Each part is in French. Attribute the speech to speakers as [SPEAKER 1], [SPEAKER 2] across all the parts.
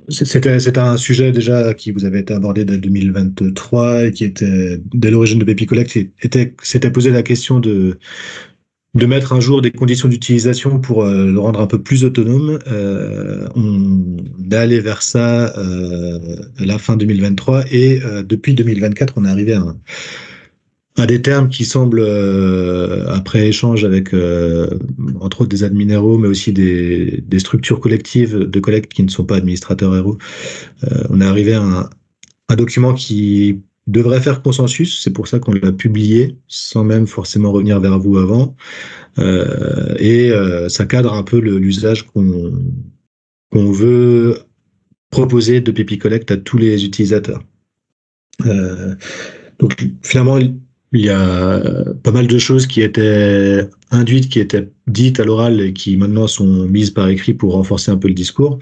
[SPEAKER 1] C'était un sujet déjà qui vous avait été abordé dès 2023 et qui était, dès l'origine de PepiCollect, s'était posé la question de mettre un jour des conditions d'utilisation pour le rendre un peu plus autonome. On est allé vers ça à la fin 2023 et depuis 2024, on est arrivé à un des termes qui semble, après échange avec, entre autres, des admin héros, mais aussi des structures collectives de collecte qui ne sont pas administrateurs héros, on est arrivé à un document qui devrait faire consensus. C'est pour ça qu'on l'a publié, sans même forcément revenir vers vous avant. Ça cadre un peu l'usage qu'on veut proposer de PepiCollect à tous les utilisateurs. Donc finalement, il y a pas mal de choses qui étaient induites, qui étaient dites à l'oral et qui maintenant sont mises par écrit pour renforcer un peu le discours.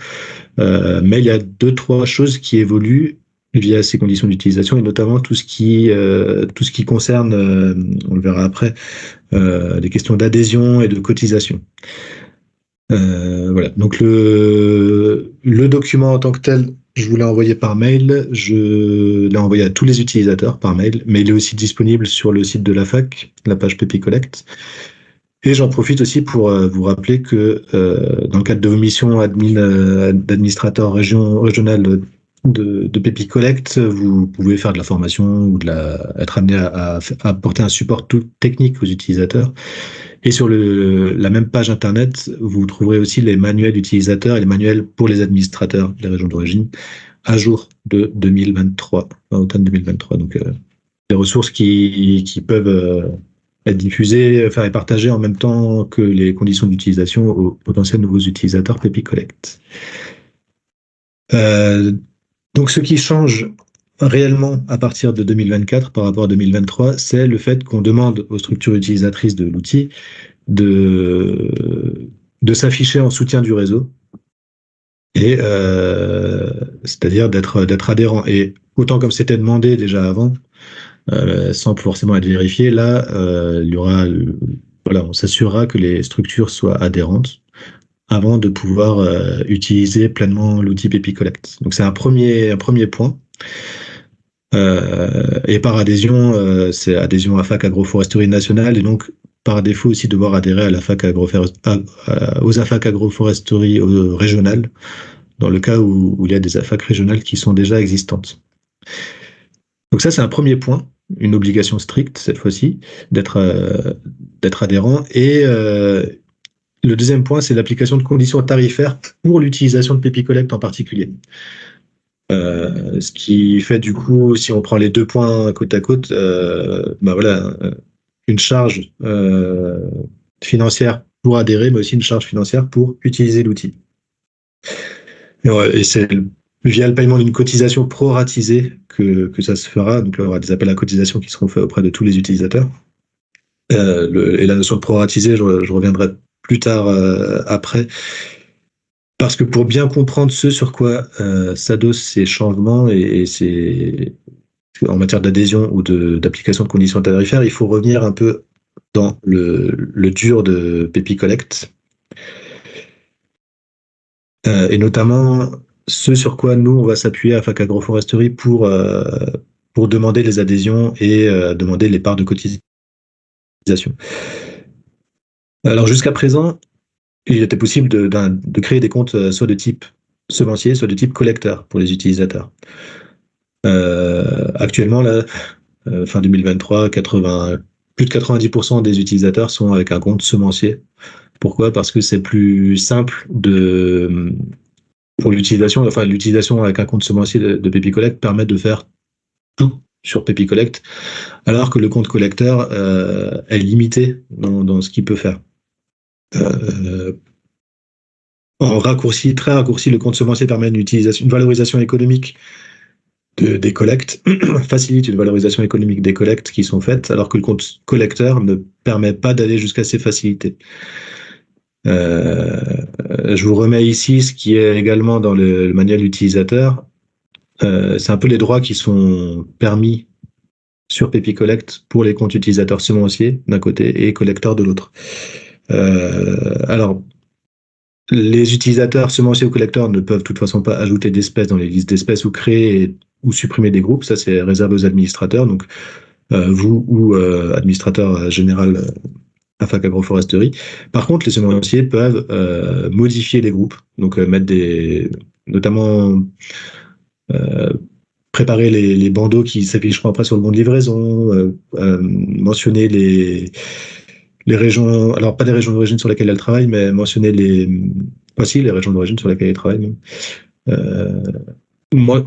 [SPEAKER 1] Mais il y a deux, trois choses qui évoluent via ces conditions d'utilisation et notamment tout ce qui concerne, on le verra après, les questions d'adhésion et de cotisation. Voilà. Donc le document en tant que tel, je vous l'ai envoyé par mail. Je l'ai envoyé à tous les utilisateurs par mail, mais il est aussi disponible sur le site de la fac, la page PepiCollect. Et j'en profite aussi pour vous rappeler que dans le cadre de vos missions d'administrateur régional de PepiCollect, vous pouvez faire de la formation ou être amené à apporter un support tout technique aux utilisateurs. Et sur la même page internet, vous trouverez aussi les manuels utilisateurs et les manuels pour les administrateurs des régions d'origine à jour de 2023, automne 2023. Donc des ressources qui peuvent être diffusées, et partagées en même temps que les conditions d'utilisation aux potentiels nouveaux utilisateurs PepiCollect. Donc ce qui change réellement à partir de 2024 par rapport à 2023, c'est le fait qu'on demande aux structures utilisatrices de l'outil de s'afficher en soutien du réseau, et c'est-à-dire d'être adhérent. Et autant comme c'était demandé déjà avant, sans forcément être vérifié, là, il y aura, voilà, on s'assurera que les structures soient adhérentes avant de pouvoir utiliser pleinement l'outil PepiCollect. Donc c'est un premier point. Et par adhésion, c'est adhésion à FAC Agroforesterie Nationale, et donc par défaut aussi devoir adhérer à la FAC aux AFAC Agroforesterie régionales, dans le cas où il y a des AFAC régionales qui sont déjà existantes. Donc ça, c'est un premier point, une obligation stricte cette fois-ci, d'être adhérent. Et le deuxième point, c'est l'application de conditions tarifaires pour l'utilisation de PepiCollect en particulier. Ce qui fait du coup, si on prend les deux points côte à côte, voilà, une charge financière pour adhérer, mais aussi une charge financière pour utiliser l'outil. Et c'est via le paiement d'une cotisation proratisée que ça se fera. Donc, il y aura des appels à cotisation qui seront faits auprès de tous les utilisateurs. Et la notion de proratisé, je reviendrai plus tard après. Parce que pour bien comprendre ce sur quoi s'adossent ces changements et en matière d'adhésion ou d'application de conditions tarifaires, il faut revenir un peu dans le dur de PepiCollect. Et notamment ce sur quoi nous, on va s'appuyer à FAC Agroforesterie pour demander les adhésions et demander les parts de cotisation. Alors jusqu'à présent, il était possible de créer des comptes soit de type semencier, soit de type collecteur pour les utilisateurs. Actuellement, là, fin 2023, plus de 90% des utilisateurs sont avec un compte semencier. Pourquoi ? Parce que c'est plus simple pour l'utilisation. Enfin, l'utilisation avec un compte semencier de PepiCollect permet de faire tout sur PepiCollect, alors que le compte collecteur est limité dans ce qu'il peut faire. En raccourci, très raccourci, le compte semencier permet une valorisation économique des collectes, facilite une valorisation économique des collectes qui sont faites, alors que le compte collecteur ne permet pas d'aller jusqu'à ces facilités. Je vous remets ici ce qui est également dans le manuel utilisateur. C'est un peu les droits qui sont permis sur PepiCollect pour les comptes utilisateurs semenciers d'un côté et collecteurs de l'autre. Alors, Les utilisateurs semenciers ou collecteurs ne peuvent de toute façon pas ajouter d'espèces dans les listes d'espèces ou créer ou supprimer des groupes. Ça, c'est réservé aux administrateurs. Donc, vous ou administrateur général à Fac Agroforesterie. Par contre, les semenciers peuvent modifier les groupes. Donc, mettre notamment euh, préparer les bandeaux qui s'afficheront après sur le bon de livraison, mentionner les régions, alors pas des régions d'origine sur lesquelles elles travaillent, mais mentionner voici les régions d'origine sur lesquelles elles travaillent. Euh, mo-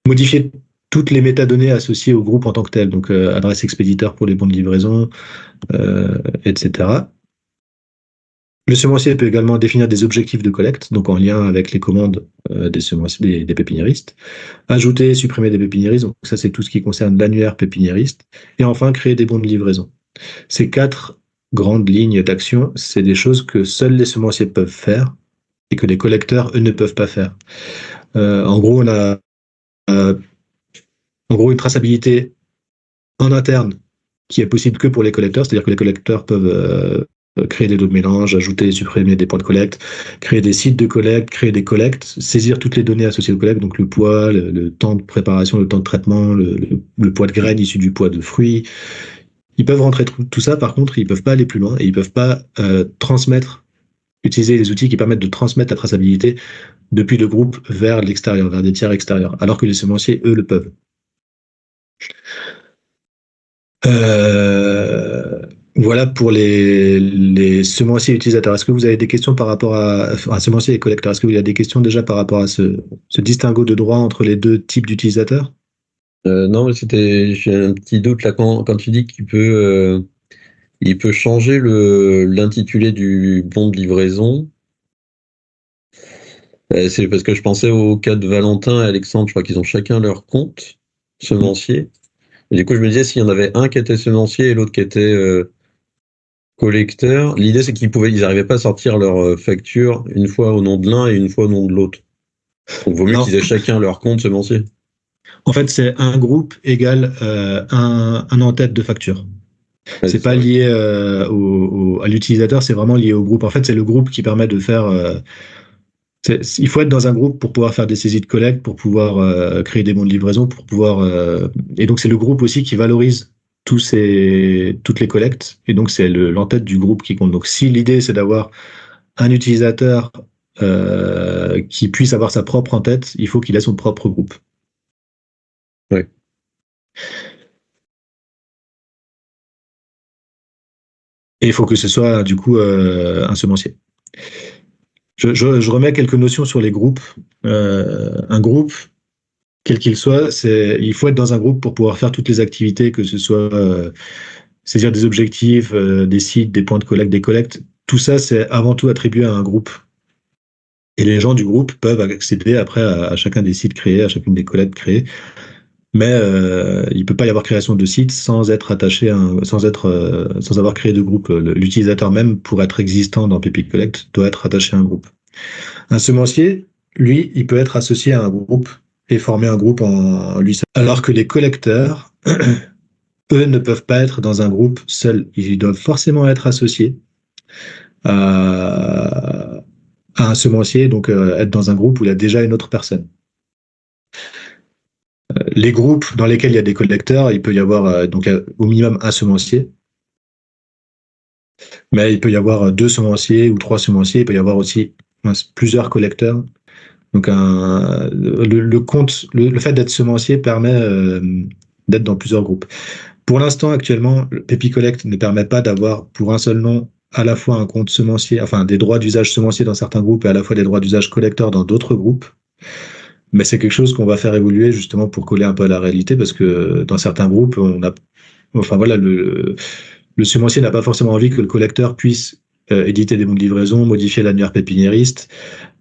[SPEAKER 1] Modifier toutes les métadonnées associées au groupe en tant que tel, donc adresse expéditeur pour les bons de livraison, etc. Le semencier peut également définir des objectifs de collecte, donc en lien avec les commandes des semenciers, des pépiniéristes. Ajouter et supprimer des pépiniéristes, donc ça c'est tout ce qui concerne l'annuaire pépiniériste. Et enfin, créer des bons de livraison. Ces 4 grandes lignes d'action, c'est des choses que seuls les semenciers peuvent faire et que les collecteurs, eux, ne peuvent pas faire. En gros, on a une traçabilité en interne qui est possible que pour les collecteurs, c'est-à-dire que les collecteurs peuvent créer des lots de mélange, ajouter et supprimer des points de collecte, créer des sites de collecte, créer des collectes, saisir toutes les données associées aux collectes, donc le poids, le temps de préparation, le temps de traitement, le poids de graines issu du poids de fruits. Ils peuvent rentrer tout ça, par contre, ils peuvent pas aller plus loin et ils peuvent pas transmettre, utiliser les outils qui permettent de transmettre la traçabilité depuis le groupe vers l'extérieur, vers des tiers extérieurs, alors que les semenciers, eux, le peuvent. Voilà pour les semenciers utilisateurs. Est-ce que vous avez des questions par rapport à semenciers et collecteurs? Est-ce que vous avez des questions déjà par rapport à ce distinguo de droit entre les deux types d'utilisateurs?
[SPEAKER 2] Non, mais j'ai un petit doute là quand tu dis il peut changer l'intitulé du bon de livraison. C'est parce que je pensais au cas de Valentin et Alexandre, je crois qu'ils ont chacun leur compte semencier. Et du coup, je me disais s'il y en avait un qui était semencier et l'autre qui était collecteur. L'idée, c'est ils n'arrivaient pas à sortir leur facture une fois au nom de l'un et une fois au nom de l'autre. Donc, vaut mieux
[SPEAKER 1] Non.
[SPEAKER 2] qu'ils aient chacun leur compte semencier.
[SPEAKER 1] En fait, c'est un groupe égal un en-tête de facture.
[SPEAKER 2] Ouais,
[SPEAKER 1] C'est pas
[SPEAKER 2] ça,
[SPEAKER 1] lié à l'utilisateur, c'est vraiment lié au groupe. En fait, c'est le groupe qui permet de faire. Il faut être dans un groupe pour pouvoir faire des saisies de collecte, pour pouvoir créer des bons de livraison, pour pouvoir. Et donc, c'est le groupe aussi qui valorise toutes les collectes. Et donc, c'est l'en-tête du groupe qui compte. Donc, si l'idée, c'est d'avoir un utilisateur qui puisse avoir sa propre en-tête, il faut qu'il ait son propre groupe.
[SPEAKER 2] ouais.
[SPEAKER 1] Et il faut que ce soit, du coup, un semencier. Je remets quelques notions sur les groupes. Un groupe, quel qu'il soit, il faut être dans un groupe pour pouvoir faire toutes les activités, que ce soit saisir des objectifs, des sites, des points de collecte, des collectes. Tout ça, c'est avant tout attribué à un groupe. Et les gens du groupe peuvent accéder après à chacun des sites créés, à chacune des collectes créées. Mais il ne peut pas y avoir création de site sans être attaché sans avoir créé de groupe. L'utilisateur même, pour être existant dans Pepi Collect, doit être attaché à un groupe. Un semencier, lui, il peut être associé à un groupe et former un groupe en lui seul. Alors que les collecteurs, eux, ne peuvent pas être dans un groupe seul. Ils doivent forcément être associés à un semencier, donc être dans un groupe où il y a déjà une autre personne. Les groupes dans lesquels il y a des collecteurs, il peut y avoir donc au minimum un semencier, mais il peut y avoir 2 semenciers ou 3 semenciers, il peut y avoir aussi plusieurs collecteurs. Donc le fait d'être semencier permet d'être dans plusieurs groupes. Pour l'instant, actuellement, le PepiCollect ne permet pas d'avoir pour un seul nom à la fois un compte semencier, enfin des droits d'usage semencier dans certains groupes et à la fois des droits d'usage collecteur dans d'autres groupes. Mais c'est quelque chose qu'on va faire évoluer justement pour coller un peu à la réalité parce que dans certains groupes, enfin voilà, le semencier n'a pas forcément envie que le collecteur puisse éditer des bons de livraison, modifier l'annuaire pépiniériste.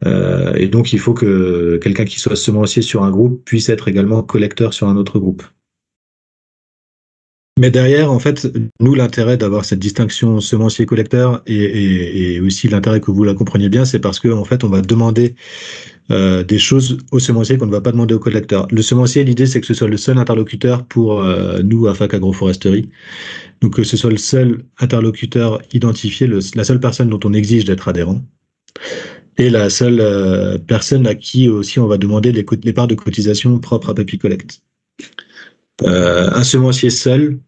[SPEAKER 1] Et donc, il faut que quelqu'un qui soit semencier sur un groupe puisse être également collecteur sur un autre groupe. Mais derrière, en fait, nous, l'intérêt d'avoir cette distinction semencier-collecteur et aussi l'intérêt que vous la compreniez bien, c'est parce qu'en fait, on va demander des choses au semencier qu'on ne va pas demander au collecteur. Le semencier, l'idée, c'est que ce soit le seul interlocuteur pour nous à Fac Agroforesterie. Donc, que ce soit le seul interlocuteur identifié, la seule personne dont on exige d'être adhérent. et la seule personne à qui aussi on va demander les parts de cotisation propres à Papy Collect. Un semencier seul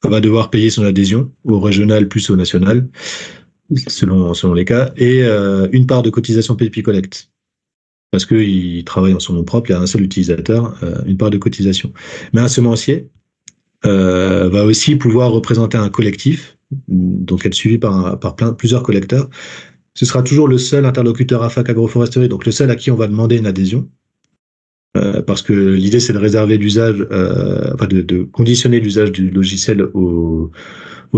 [SPEAKER 1] va devoir payer son adhésion au régional plus au national, selon les cas, et une part de cotisation Papy Collect. Parce qu'il travaille en son nom propre, il y a un seul utilisateur, une part de cotisation. Mais un semencier va aussi pouvoir représenter un collectif, donc être suivi par plusieurs collecteurs. Ce sera toujours le seul interlocuteur AFAC agroforesterie, donc le seul à qui on va demander une adhésion. Parce que l'idée c'est de réserver l'usage, de conditionner l'usage du logiciel aux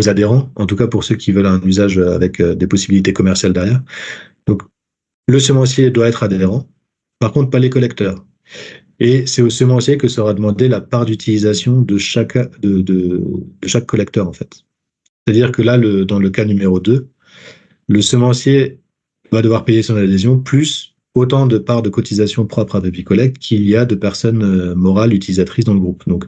[SPEAKER 1] adhérents, en tout cas pour ceux qui veulent un usage avec des possibilités commerciales derrière. Donc le semencier doit être adhérent, par contre pas les collecteurs. Et c'est au semencier que sera demandé la part d'utilisation de chaque collecteur en fait. C'est-à-dire que là, dans le cas numéro 2, le semencier va devoir payer son adhésion plus autant de parts de cotisation propres à Papy Collect qu'il y a de personnes morales utilisatrices dans le groupe. Donc,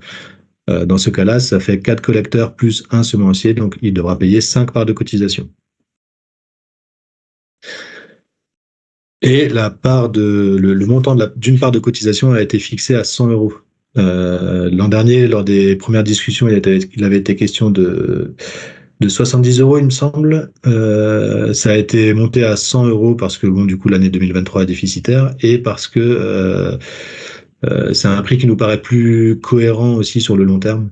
[SPEAKER 1] dans ce cas-là, ça fait 4 collecteurs plus un semencier, donc il devra payer 5 parts de cotisation. Et le montant d'une part de cotisation a été fixé à 100 euros. L'an dernier, lors des premières discussions, il avait été question de 70 euros, il me semble. Ça a été monté à 100 euros parce que, bon, du coup, l'année 2023 est déficitaire et parce que c'est un prix qui nous paraît plus cohérent aussi sur le long terme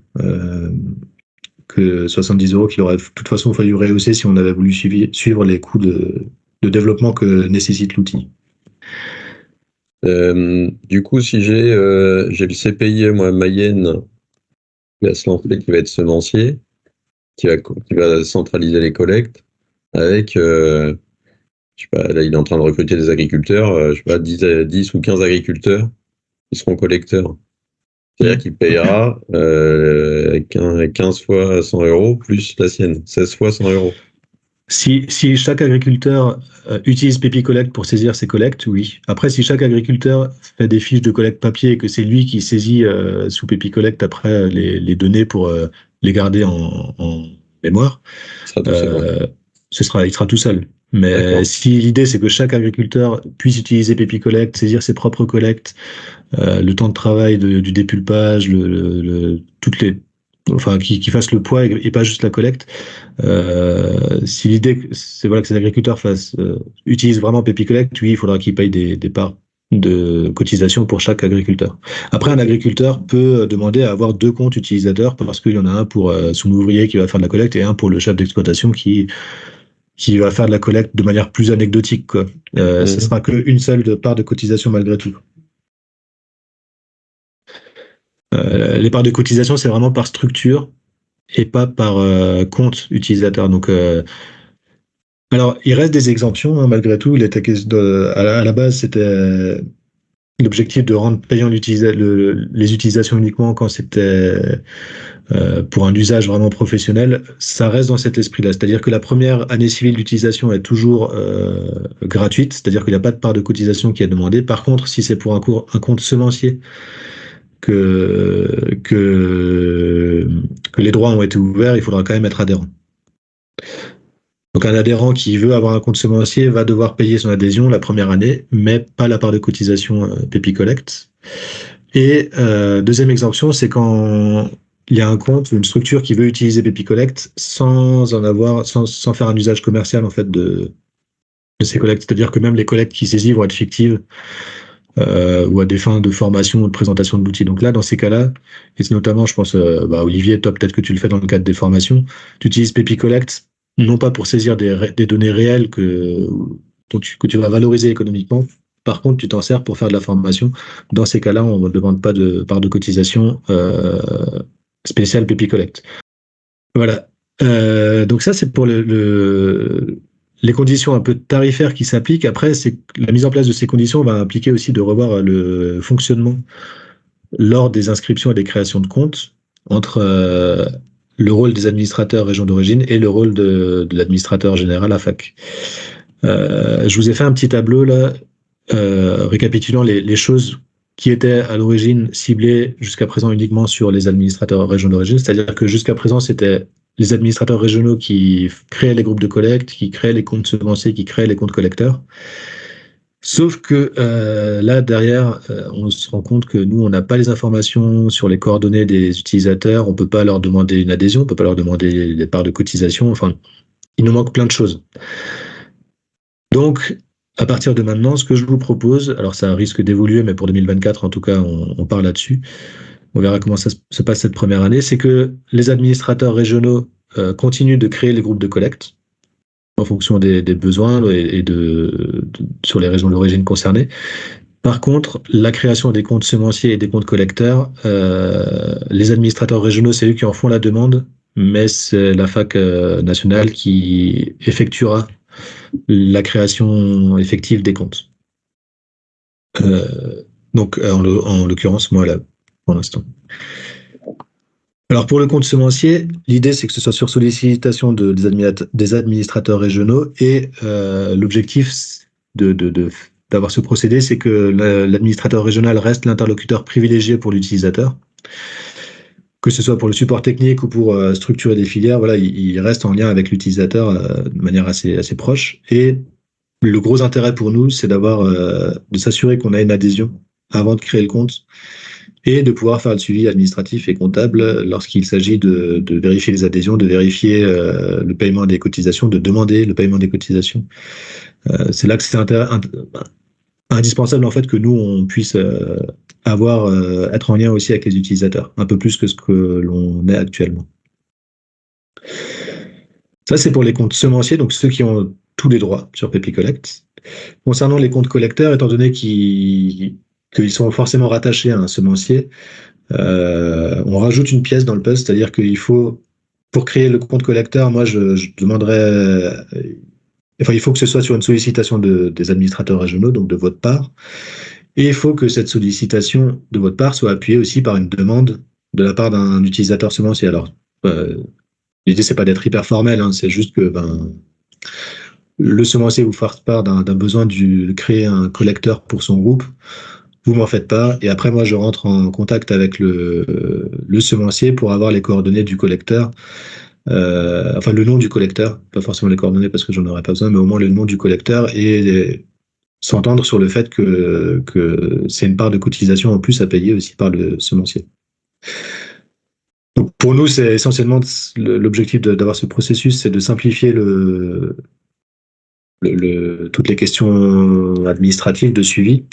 [SPEAKER 1] que 70 euros qu'il aurait de toute façon fallu rehausser si on avait voulu suivre les coûts de développement que nécessite l'outil.
[SPEAKER 2] Du coup, si j'ai le CPI, moi, Mayenne, qui va se lancer, qui va être semencier, qui va centraliser les collectes, avec, je sais pas, là, il est en train de recruter des agriculteurs, je sais pas, 10 ou 15 agriculteurs qui seront collecteurs. C'est-à-dire qu'il payera 15 fois 100 euros plus la sienne, 16 fois 100 euros.
[SPEAKER 1] Si chaque agriculteur utilise Papy Collect pour saisir ses collectes, oui. Après, si chaque agriculteur fait des fiches de collecte papier et que c'est lui qui saisit sous Papy Collect après les données pour les garder en mémoire, il sera tout seul. Mais si l'idée c'est que chaque agriculteur puisse utiliser Papy Collect, saisir ses propres collectes, le temps de travail du dépulpage, qui fasse le poids et pas juste la collecte. Si l'idée c'est que ces agriculteurs utilisent vraiment Papy Collect, oui, il faudra qu'ils payent des parts de cotisation pour chaque agriculteur. Après, un agriculteur peut demander à avoir 2 comptes utilisateurs parce qu'il y en a un pour son ouvrier qui va faire de la collecte et un pour le chef d'exploitation qui va faire de la collecte de manière plus anecdotique, quoi. Ce sera qu'une seule part de cotisation malgré tout. Les parts de cotisation, c'est vraiment par structure et pas par compte utilisateur. Donc, alors, il reste des exemptions, hein, malgré tout. À la base, c'était l'objectif de rendre payant les utilisations uniquement quand c'était pour un usage vraiment professionnel. Ça reste dans cet esprit-là. C'est-à-dire que la première année civile d'utilisation est toujours gratuite, c'est-à-dire qu'il n'y a pas de part de cotisation qui est demandée. Par contre, si c'est pour un compte semencier, que les droits ont été ouverts, il faudra quand même être adhérent. Donc un adhérent qui veut avoir un compte semencier va devoir payer son adhésion la première année, mais pas la part de cotisation Papy Collect. Et deuxième exemption, c'est quand il y a un compte ou une structure qui veut utiliser Papy Collect sans faire un usage commercial en fait de ces collectes. C'est-à-dire que même les collectes qui saisissent vont être fictives. Ou à des fins de formation ou de présentation de l'outil. Donc là, dans ces cas-là, et c'est notamment, je pense, Olivier, toi, peut-être que tu le fais dans le cadre des formations, tu utilises Papy Collect, non pas pour saisir des données réelles que tu vas valoriser économiquement. Par contre, tu t'en sers pour faire de la formation. Dans ces cas-là, on ne demande pas de part de cotisation spéciale Papy Collect. Voilà. Donc ça, c'est pour les conditions un peu tarifaires qui s'appliquent. Après, c'est la mise en place de ces conditions va impliquer aussi de revoir le fonctionnement lors des inscriptions et des créations de comptes entre le rôle des administrateurs région d'origine et le rôle de l'administrateur général AFAC. Je vous ai fait un petit tableau là, récapitulant les choses qui étaient à l'origine ciblées jusqu'à présent uniquement sur les administrateurs région d'origine, c'est-à-dire que jusqu'à présent, c'était les administrateurs régionaux qui créaient les groupes de collecte, qui créaient les comptes semenciers, qui créaient les comptes collecteurs. Sauf que là, derrière, on se rend compte que nous, on n'a pas les informations sur les coordonnées des utilisateurs, on peut pas leur demander une adhésion, on peut pas leur demander des parts de cotisation, enfin, il nous manque plein de choses. Donc, à partir de maintenant, ce que je vous propose, alors ça risque d'évoluer, mais pour 2024, en tout cas, on part là-dessus. On verra comment ça se passe cette première année. C'est que les administrateurs régionaux continuent de créer les groupes de collecte en fonction des besoins et sur les régions d'origine concernées. Par contre, la création des comptes semenciers et des comptes collecteurs, les administrateurs régionaux, c'est eux qui en font la demande, mais c'est la fac nationale qui effectuera la création effective des comptes. Donc, en l'occurrence, moi, là, pour l'instant. Alors, pour le compte semencier, l'idée, c'est que ce soit sur sollicitation des administrateurs régionaux et l'objectif d'avoir ce procédé, c'est que l'administrateur régional reste l'interlocuteur privilégié pour l'utilisateur. Que ce soit pour le support technique ou pour structurer des filières, voilà, il reste en lien avec l'utilisateur de manière assez proche. Et le gros intérêt pour nous, c'est de s'assurer qu'on a une adhésion avant de créer le compte et de pouvoir faire le suivi administratif et comptable lorsqu'il s'agit de vérifier les adhésions, de vérifier le paiement des cotisations, de demander le paiement des cotisations. C'est là que c'est indispensable en fait que nous on puisse être en lien aussi avec les utilisateurs, un peu plus que ce que l'on est actuellement. Ça c'est pour les comptes semenciers, donc ceux qui ont tous les droits sur PepiCollect. Concernant les comptes collecteurs, étant donné qu'ils sont forcément rattachés à un semencier, on rajoute une pièce dans le puzzle, c'est-à-dire qu'il faut, pour créer le compte collecteur, moi je demanderais, enfin il faut que ce soit sur une sollicitation des administrateurs régionaux, donc de votre part, et il faut que cette sollicitation de votre part soit appuyée aussi par une demande de la part d'un utilisateur semencier. Alors, l'idée c'est pas d'être hyper formel, hein, c'est juste que le semencier vous fasse part d'un besoin de créer un collecteur pour son groupe, vous m'en faites pas, et après moi je rentre en contact avec le semencier pour avoir les coordonnées du collecteur, enfin le nom du collecteur, pas forcément les coordonnées parce que j'en aurais pas besoin, mais au moins le nom du collecteur et s'entendre sur le fait que c'est une part de cotisation en plus à payer aussi par le semencier. Donc pour nous, c'est essentiellement l'objectif d'avoir ce processus, c'est de simplifier toutes les questions administratives de suivi.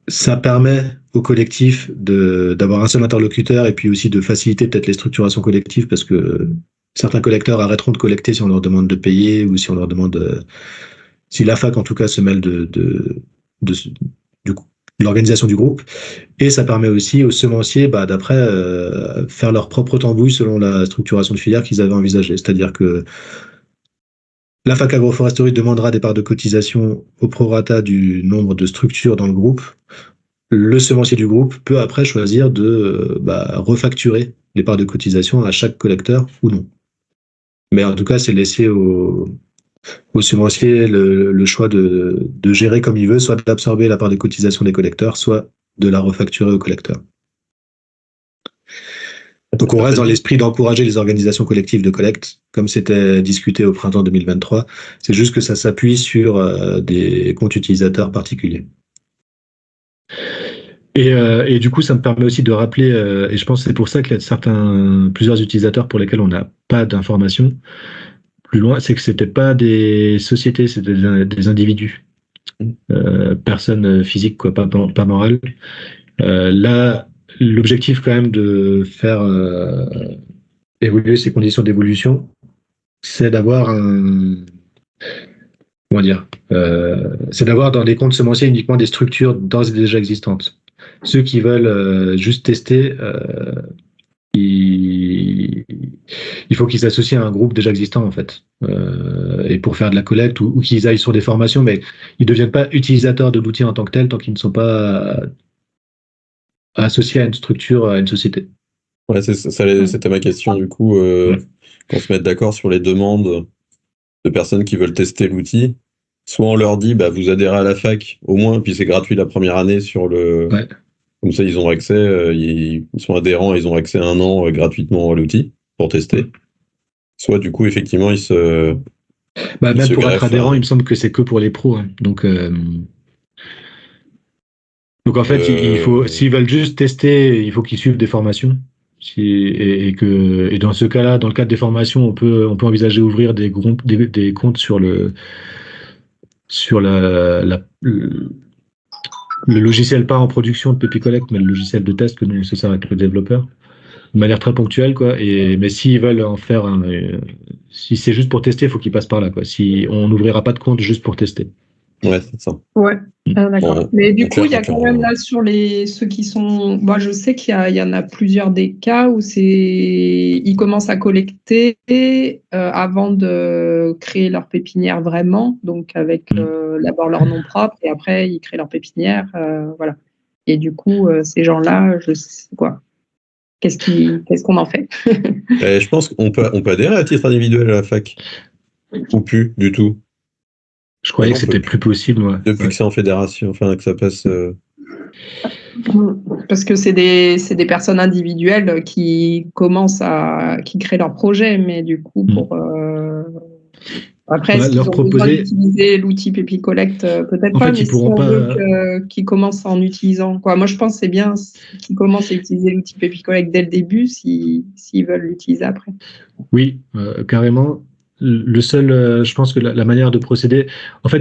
[SPEAKER 1] Ça permet au collectif d'avoir un seul interlocuteur et puis aussi de faciliter peut-être les structurations collectives parce que certains collecteurs arrêteront de collecter si on leur demande de payer ou si on leur demande si la fac en tout cas se mêle de l'organisation du groupe. Et ça permet aussi aux semenciers d'après faire leur propre tambouille selon la structuration de filière qu'ils avaient envisagée. C'est-à-dire que la fac agroforesterie demandera des parts de cotisation au prorata du nombre de structures dans le groupe. Le semencier du groupe peut après choisir de refacturer les parts de cotisation à chaque collecteur ou non. Mais en tout cas, c'est laissé au semencier le choix de gérer comme il veut, soit d'absorber la part de cotisation des collecteurs, soit de la refacturer au collecteur. Donc on reste dans l'esprit d'encourager les organisations collectives de collecte, comme c'était discuté au printemps 2023. C'est juste que ça s'appuie sur des comptes utilisateurs particuliers. Et du coup, ça me permet aussi de rappeler, et je pense que c'est pour ça qu'il y a plusieurs utilisateurs pour lesquels on n'a pas d'informations plus loin, c'est que c'était pas des sociétés, c'était des individus, personnes physiques, quoi, pas morales. Là, l'objectif quand même de faire évoluer ces conditions d'évolution, c'est d'avoir c'est d'avoir dans les comptes semenciers uniquement des structures d'ores et déjà existantes. Ceux qui veulent juste tester, il faut qu'ils s'associent à un groupe déjà existant en fait, et pour faire de la collecte ou qu'ils aillent sur des formations, mais ils ne deviennent pas utilisateurs de l'outil en tant que tel tant qu'ils ne sont pas associés à une structure, à une société.
[SPEAKER 2] Ouais, c'était ma question du coup, qu'on se mette d'accord sur les demandes de personnes qui veulent tester l'outil. Soit on leur dit vous adhérez à la fac au moins, puis c'est gratuit la première année sur le. Ouais. Comme ça, ils ont accès, ils sont adhérents, ils ont accès à 1 an gratuitement à l'outil pour tester. Soit du coup, effectivement, ils se
[SPEAKER 1] Bah,
[SPEAKER 2] Ils
[SPEAKER 1] même
[SPEAKER 2] se
[SPEAKER 1] pour être
[SPEAKER 2] greffent,
[SPEAKER 1] adhérent, il me semble que c'est que pour les pros, hein. Donc en fait, il faut,
[SPEAKER 2] euh,
[SPEAKER 1] s'ils veulent juste tester, il faut qu'ils suivent des formations. Et dans ce cas-là, dans le cadre des formations, on peut envisager ouvrir des comptes sur le logiciel pas en production de PepiCollect, mais le logiciel de test que nous on se sert avec le développeur, de manière très ponctuelle, quoi. Mais s'ils veulent en faire si c'est juste pour tester, il faut qu'ils passent par là, quoi. Si on n'ouvrira pas de compte juste pour tester.
[SPEAKER 2] ouais, c'est ça.
[SPEAKER 3] Ouais, d'accord. Mais du coup, il y a
[SPEAKER 2] Donc,
[SPEAKER 3] quand même là sur ceux qui sont. Moi, je sais il y en a plusieurs des cas où ils commencent à collecter avant de créer leur pépinière vraiment, donc avec d'abord leur nom propre et après ils créent leur pépinière, voilà. Et du coup, ces gens-là, je sais quoi. Qu'est-ce qu'on en fait?
[SPEAKER 2] je pense qu'on peut adhérer à titre individuel à la fac. Ou plus, du tout.
[SPEAKER 1] Je croyais que
[SPEAKER 2] Non, on peut
[SPEAKER 1] c'était plus possible, moi.
[SPEAKER 2] Depuis que c'est en fédération, enfin, que ça passe.
[SPEAKER 3] Parce que c'est des personnes individuelles qui créent leur projet, mais du coup, après, est-ce qu'ils
[SPEAKER 1] Leur
[SPEAKER 3] ont besoin
[SPEAKER 1] proposer,
[SPEAKER 3] d'utiliser l'outil PepiCollect? Peut-être
[SPEAKER 1] en
[SPEAKER 3] pas,
[SPEAKER 1] fait,
[SPEAKER 3] mais
[SPEAKER 1] ils
[SPEAKER 3] si
[SPEAKER 1] pourront
[SPEAKER 3] on veut
[SPEAKER 1] pas.
[SPEAKER 3] qu'ils commencent en utilisant, quoi. Moi, je pense que c'est bien qu'ils commencent à utiliser l'outil PepiCollect dès le début, s'ils veulent l'utiliser après.
[SPEAKER 1] Oui, carrément. Le seul, je pense que la manière de procéder, en fait,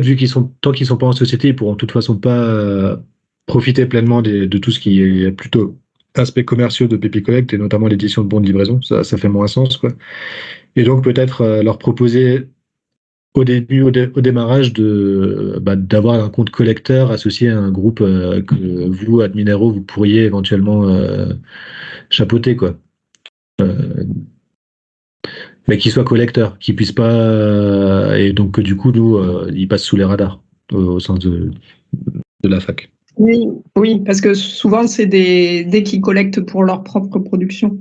[SPEAKER 1] tant qu'ils sont pas en société, ils pourront de toute façon pas profiter pleinement de tout ce qui est plutôt aspects commerciaux de PepiCollect et notamment l'édition de bons de livraison. Ça fait moins sens, quoi. Et donc peut-être leur proposer au début, au démarrage, d'avoir un compte collecteur associé à un groupe que vous, Adminero, vous pourriez éventuellement chapeauter, quoi. Mais qui soit collecteur, qui puisse pas, et donc que du coup, nous, il passe sous les radars au sein de la fac.
[SPEAKER 3] Oui, oui, parce que souvent, c'est dès qu'ils collectent pour leur propre production.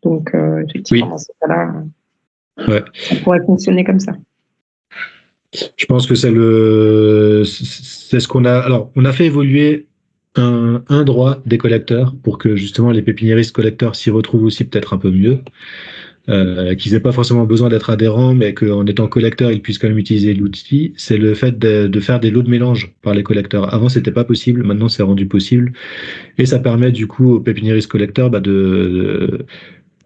[SPEAKER 3] Donc, effectivement,
[SPEAKER 1] Oui.
[SPEAKER 3] dans ce cas-là,
[SPEAKER 1] Ouais.
[SPEAKER 3] ça pourrait fonctionner comme ça.
[SPEAKER 1] Je pense que c'est ce qu'on a. Alors, on a fait évoluer un droit des collecteurs pour que justement les pépiniéristes collecteurs s'y retrouvent aussi peut-être un peu mieux. Qu'ils n'aient pas forcément besoin d'être adhérents, mais qu'en étant collecteurs, ils puissent quand même utiliser l'outil, c'est le fait de faire des lots de mélange par les collecteurs. Avant, c'était pas possible, maintenant c'est rendu possible, et ça permet du coup aux pépiniéristes collecteurs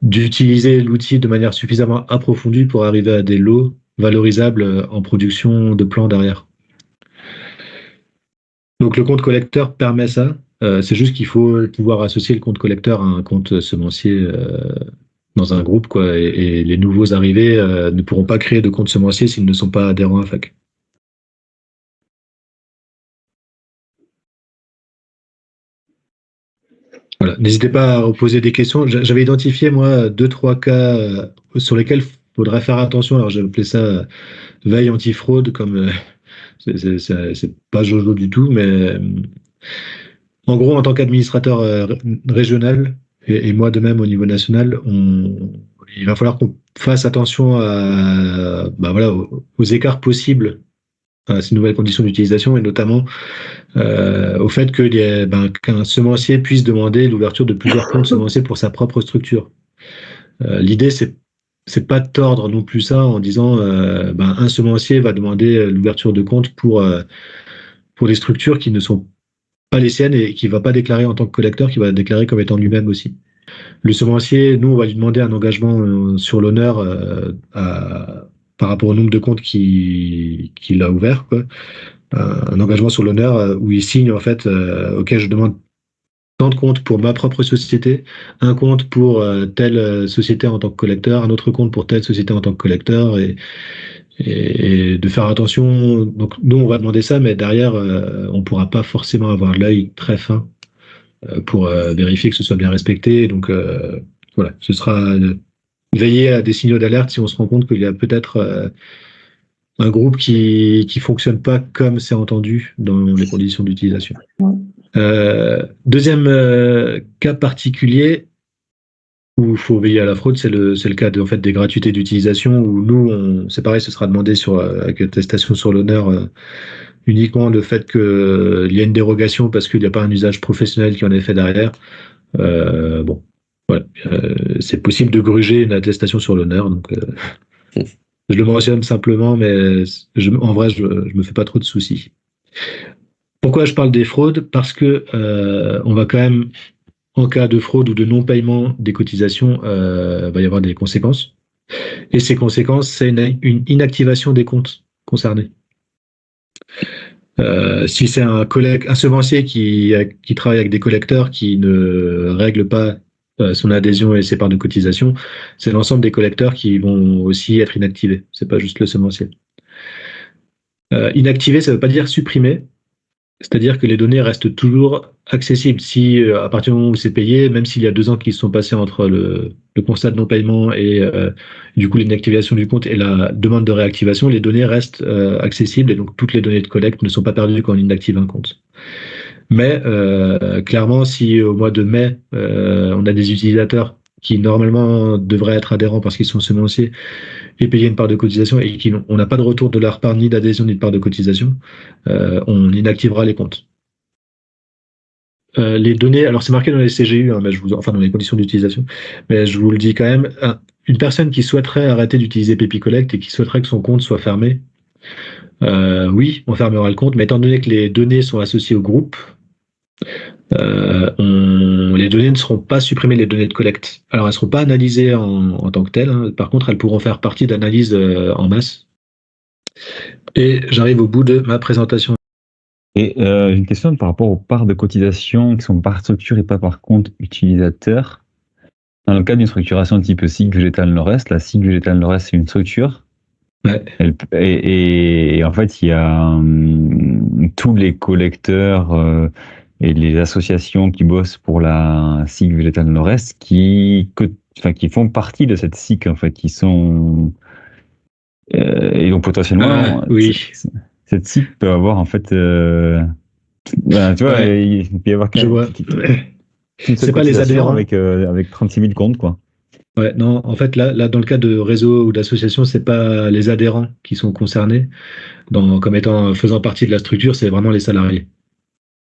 [SPEAKER 1] d'utiliser l'outil de manière suffisamment approfondie pour arriver à des lots valorisables en production de plants derrière. Donc le compte collecteur permet ça. C'est juste qu'il faut pouvoir associer le compte collecteur à un compte semencier dans un groupe, quoi. Et les nouveaux arrivés ne pourront pas créer de compte semencier s'ils ne sont pas adhérents à FAC. Voilà. N'hésitez pas à poser des questions. J'avais identifié, moi, 2-3 cas sur lesquels il faudrait faire attention. Alors, j'ai appelé ça veille anti-fraude, comme c'est pas Jojo du tout, mais en gros, en tant qu'administrateur régional, et moi de même au niveau national, il va falloir qu'on fasse attention aux écarts possibles à ces nouvelles conditions d'utilisation et notamment au fait qu'un semencier puisse demander l'ouverture de plusieurs comptes semenciers pour sa propre structure. L'idée, c'est pas de tordre non plus ça en disant un semencier va demander l'ouverture de comptes pour des structures qui ne sont pas les siennes et qui ne va pas déclarer en tant que collecteur, qui va déclarer comme étant lui-même aussi. Le semencier, nous, on va lui demander un engagement sur l'honneur par rapport au nombre de comptes qu'il a ouvert, quoi. Un engagement sur l'honneur où il signe en fait, ok, je demande tant de comptes pour ma propre société, un compte pour telle société en tant que collecteur, un autre compte pour telle société en tant que collecteur, et de faire attention. Donc nous, on va demander ça, mais derrière, on ne pourra pas forcément avoir l'œil très fin pour vérifier que ce soit bien respecté. Donc voilà, ce sera veiller à des signaux d'alerte si on se rend compte qu'il y a peut-être un groupe qui fonctionne pas comme c'est entendu dans les conditions d'utilisation. Deuxième cas particulier où il faut veiller à la fraude, c'est le cas en fait, des gratuités d'utilisation où nous, c'est pareil, ce sera demandé avec attestation sur l'honneur uniquement le fait qu'il y a une dérogation parce qu'il n'y a pas un usage professionnel qui en est fait derrière. Bon, voilà, c'est possible de gruger une attestation sur l'honneur. Donc, Je le mentionne simplement, mais en vrai, je me fais pas trop de soucis. Pourquoi je parle des fraudes? Parce que on va quand même, en cas de fraude ou de non-paiement des cotisations, va y avoir des conséquences. Et ces conséquences, c'est une inactivation des comptes concernés. Si c'est un semencier qui travaille avec des collecteurs qui ne règlent pas son adhésion et ses parts de cotisation, c'est l'ensemble des collecteurs qui vont aussi être inactivés. C'est pas juste le semencier. Inactiver, ça veut pas dire supprimer. C'est-à-dire que les données restent toujours accessibles. Si à partir du moment où c'est payé, même s'il y a 2 ans qui se sont passés entre le constat de non-paiement et du coup l'inactivation du compte et la demande de réactivation, les données restent accessibles et donc toutes les données de collecte ne sont pas perdues quand on inactive un compte. Mais clairement, si au mois de mai, on a des utilisateurs qui normalement devraient être adhérents parce qu'ils sont semenciers et payer une part de cotisation et on n'a pas de retour de leur part ni d'adhésion ni de part de cotisation, on inactivera les comptes. Les données, alors c'est marqué dans les CGU, hein, mais enfin dans les conditions d'utilisation, mais je vous le dis quand même, une personne qui souhaiterait arrêter d'utiliser PepiCollect et qui souhaiterait que son compte soit fermé, oui, on fermera le compte, mais étant donné que les données sont associées au groupe, les données ne seront pas supprimées, les données de collecte. Alors elles ne seront pas analysées en tant que telles, hein. Par contre elles pourront faire partie d'analyses en masse. Et j'arrive au bout de ma présentation.
[SPEAKER 4] Et une question par rapport aux parts de cotisation qui sont par structure et pas par compte utilisateur. Dans le cas d'une structuration type SIG Végétal Nord-Est, la SIG Végétal Nord-Est, c'est une structure.
[SPEAKER 1] Ouais.
[SPEAKER 4] Et en fait, il y a tous les collecteurs et les associations qui bossent pour la SIG Végétal Nord-Est qui font partie de cette SIG, en fait, qui sont... et donc potentiellement...
[SPEAKER 1] oui.
[SPEAKER 4] Cette SIG peut avoir, en fait... tu vois, il peut y avoir...
[SPEAKER 1] Je vois. C'est pas les adhérents.
[SPEAKER 4] Avec 36 000 comptes, quoi.
[SPEAKER 1] Ouais, non, en fait, là, dans le cas de réseau ou d'association, c'est pas les adhérents qui sont concernés, comme faisant partie de la structure, c'est vraiment les salariés.